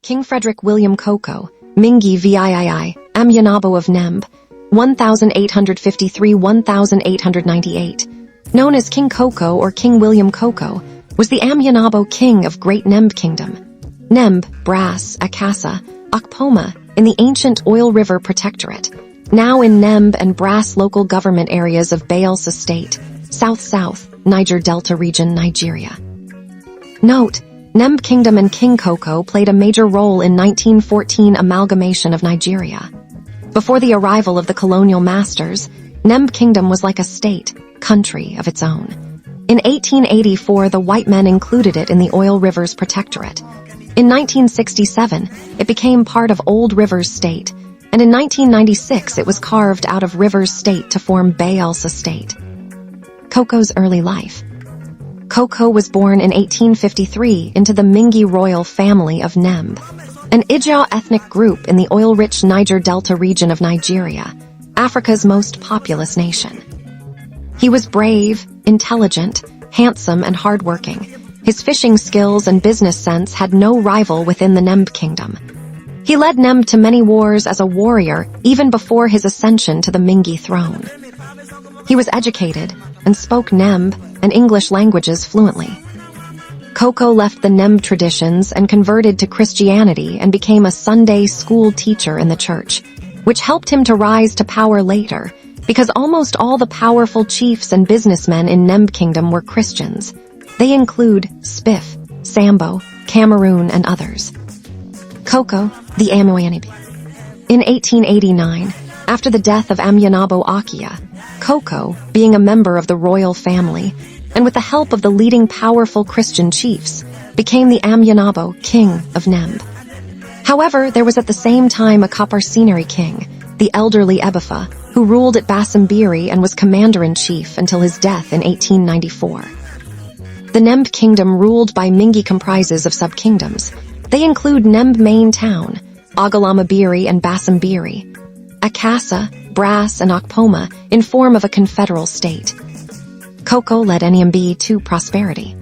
King Frederick William Koko, Mingi VIII, Amyanabo of Nemb, 1853-1898, known as King Koko or King William Koko, was the Amyanabo king of Great Nemb Kingdom. Nemb, Brass, Akassa, Akpoma, in the ancient Oil River Protectorate, now in Nemb and Brass local government areas of Bayelsa State, South-South, Niger Delta region, Nigeria. Note, Nemb Kingdom and King Koko played a major role in 1914 amalgamation of Nigeria. Before the arrival of the colonial masters, Nemb Kingdom was like a state, country of its own. In 1884, the white men included it in the Oil Rivers Protectorate. In 1967, it became part of Old Rivers State, and in 1996 it was carved out of Rivers State to form Bayelsa State. Koko's early life. Koko was born in 1853 into the Mingi royal family of Nemb, an Ijaw ethnic group in the oil-rich Niger Delta region of Nigeria, Africa's most populous nation. He was brave, intelligent, handsome, and hardworking. His fishing skills and business sense had no rival within the Nemb Kingdom. He led Nemb to many wars as a warrior even before his ascension to the Mingi throne. He was educated and spoke Nemb and English languages fluently. Koko left the Nemb traditions and converted to Christianity and became a Sunday school teacher in the church, which helped him to rise to power later because almost all the powerful chiefs and businessmen in Nemb Kingdom were Christians. They include Spiff, Sambo, Cameroon, and others. Koko, the Amoyanibi. In 1889, after the death of Amyanabo Akia, Koko, being a member of the royal family, and with the help of the leading powerful Christian chiefs, became the Amyanabo king of Nemb. However, there was at the same time a Kaparsinari king, the elderly Ebifa, who ruled at Basambiri and was commander-in-chief until his death in 1894. The Nemb Kingdom ruled by Mingi comprises of sub-kingdoms. They include Nemb Main Town, Agalamabiri and Basambiri, Akassa, Brass, and Akpoma in form of a confederal state. Koko led NEMB to prosperity.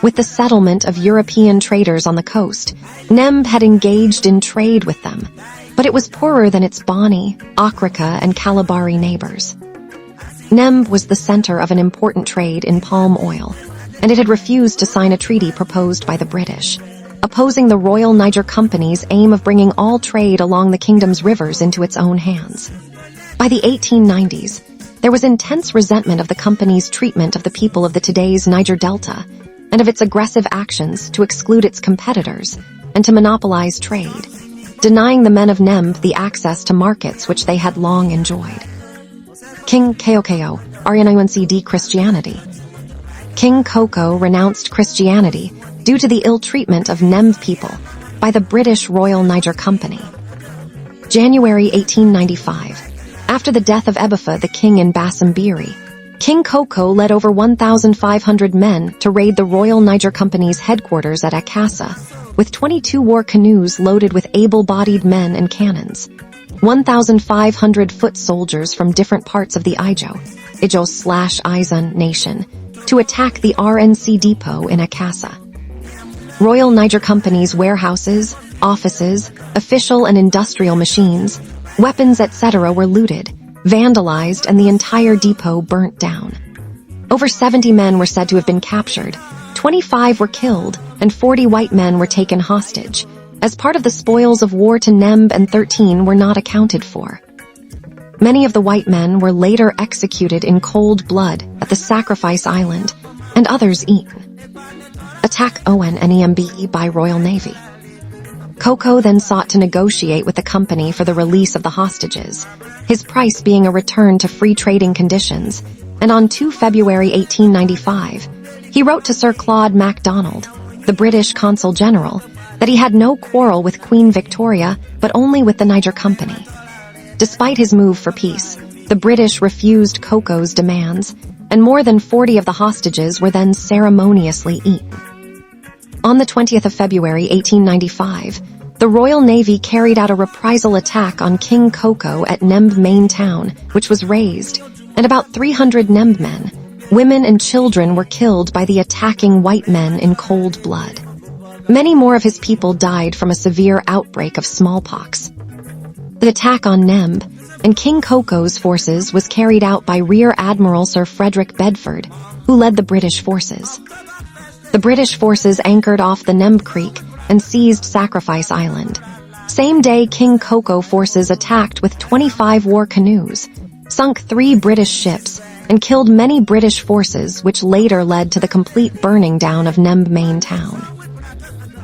With the settlement of European traders on the coast, Nemb had engaged in trade with them, but it was poorer than its Bani, Okrika, and Kalabari neighbors. Nemb was the center of an important trade in palm oil, and it had refused to sign a treaty proposed by the British, opposing the Royal Niger Company's aim of bringing all trade along the kingdom's rivers into its own hands. By the 1890s, there was intense resentment of the company's treatment of the people of the today's Niger Delta and of its aggressive actions to exclude its competitors and to monopolize trade, denying the men of Nemb the access to markets which they had long enjoyed. King Koko, RNINCD Christianity. King Koko renounced Christianity due to the ill treatment of Nemb people by the British Royal Niger Company. January 1895. After the death of Ebifa, the king in Basambiri, King Koko led over 1,500 men to raid the Royal Niger Company's headquarters at Akassa, with 22 war canoes loaded with able-bodied men and cannons. 1,500 foot soldiers from different parts of the Ijaw/Izon nation to attack the RNC depot in Akassa. Royal Niger Company's warehouses, offices, official and industrial machines, weapons, etc. were looted, vandalized, and the entire depot burnt down. Over 70 men were said to have been captured, 25 were killed, and 40 white men were taken hostage, as part of the spoils of war to Nemb, and 13 were not accounted for. Many of the white men were later executed in cold blood at the Sacrifice Island, and others eaten. Attack ONNEMB by Royal Navy. Koko then sought to negotiate with the company for the release of the hostages, his price being a return to free trading conditions, and on 2 February 1895, he wrote to Sir Claude MacDonald, the British Consul General, that he had no quarrel with Queen Victoria, but only with the Niger Company. Despite his move for peace, the British refused Koko's demands, and more than 40 of the hostages were then ceremoniously eaten. On the 20th of February 1895, the Royal Navy carried out a reprisal attack on King Koko at Nemb Main Town, which was razed, and about 300 Nemb men, women and children were killed by the attacking white men in cold blood. Many more of his people died from a severe outbreak of smallpox. The attack on Nemb and King Koko's forces was carried out by Rear Admiral Sir Frederick Bedford, who led the British forces. The British forces anchored off the Nemb Creek and seized Sacrifice Island. Same day, King Koko forces attacked with 25 war canoes, sunk 3 British ships, and killed many British forces, which later led to the complete burning down of Nemb main town.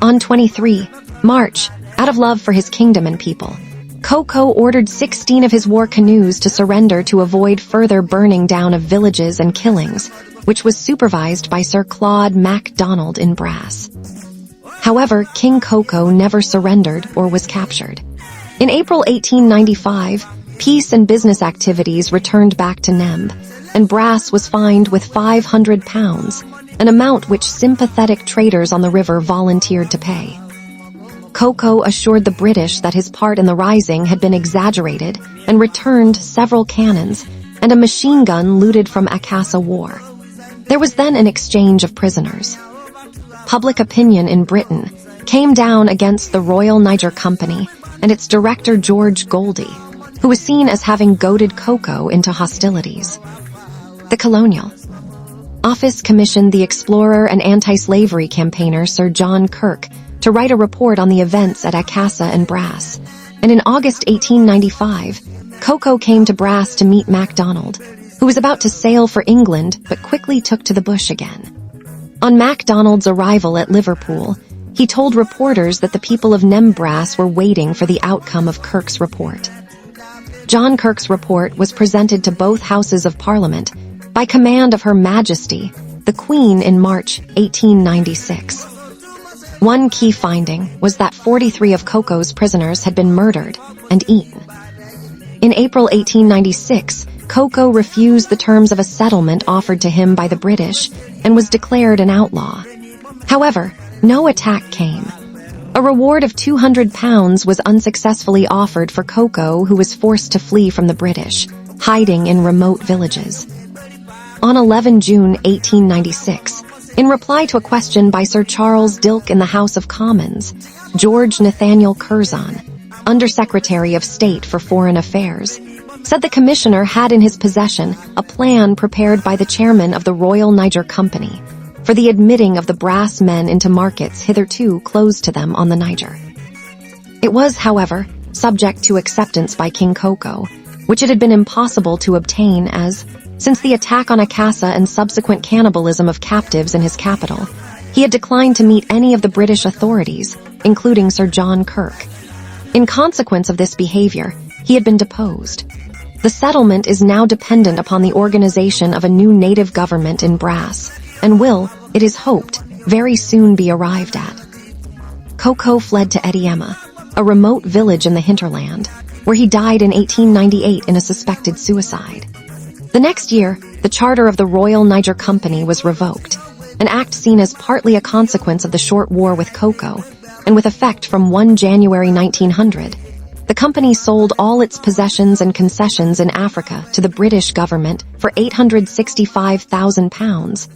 On 23 March, out of love for his kingdom and people, Koko ordered 16 of his war canoes to surrender to avoid further burning down of villages and killings, which was supervised by Sir Claude MacDonald in Brass. However, King Koko never surrendered or was captured. In April 1895, peace and business activities returned back to Nemb, and Brass was fined with £500, an amount which sympathetic traders on the river volunteered to pay. Koko assured the British that his part in the rising had been exaggerated and returned several cannons and a machine gun looted from Akassa War. There was then an exchange of prisoners. Public opinion in Britain came down against the Royal Niger Company and its director George Goldie, who was seen as having goaded Koko into hostilities. The Colonial Office commissioned the explorer and anti-slavery campaigner Sir John Kirk to write a report on the events at Akassa and Brass, and in August 1895, Koko came to Brass to meet MacDonald, who was about to sail for England but quickly took to the bush again. On MacDonald's arrival at Liverpool, he told reporters that the people of Nemb Brass were waiting for the outcome of Kirk's report. John Kirk's report was presented to both Houses of Parliament by command of Her Majesty, the Queen, in March 1896. One key finding was that 43 of Koko's prisoners had been murdered and eaten. In April 1896, Koko refused the terms of a settlement offered to him by the British and was declared an outlaw. However, no attack came. A reward of £200 was unsuccessfully offered for Koko, who was forced to flee from the British, hiding in remote villages. On 11 June 1896, in reply to a question by Sir Charles Dilke in the House of Commons, George Nathaniel Curzon, Under-Secretary of State for Foreign Affairs, said the commissioner had in his possession a plan prepared by the chairman of the Royal Niger Company for the admitting of the Brass men into markets hitherto closed to them on the Niger. It was, however, subject to acceptance by King Koko, which it had been impossible to obtain as, since the attack on Akassa and subsequent cannibalism of captives in his capital, he had declined to meet any of the British authorities, including Sir John Kirk. In consequence of this behavior, he had been deposed. The settlement is now dependent upon the organization of a new native government in Brass, and will, it is hoped, very soon be arrived at. Koko fled to Ediema, a remote village in the hinterland, where he died in 1898 in a suspected suicide. The next year, the charter of the Royal Niger Company was revoked, an act seen as partly a consequence of the short war with Koko, and with effect from 1 January 1900. The company sold all its possessions and concessions in Africa to the British government for £865,000,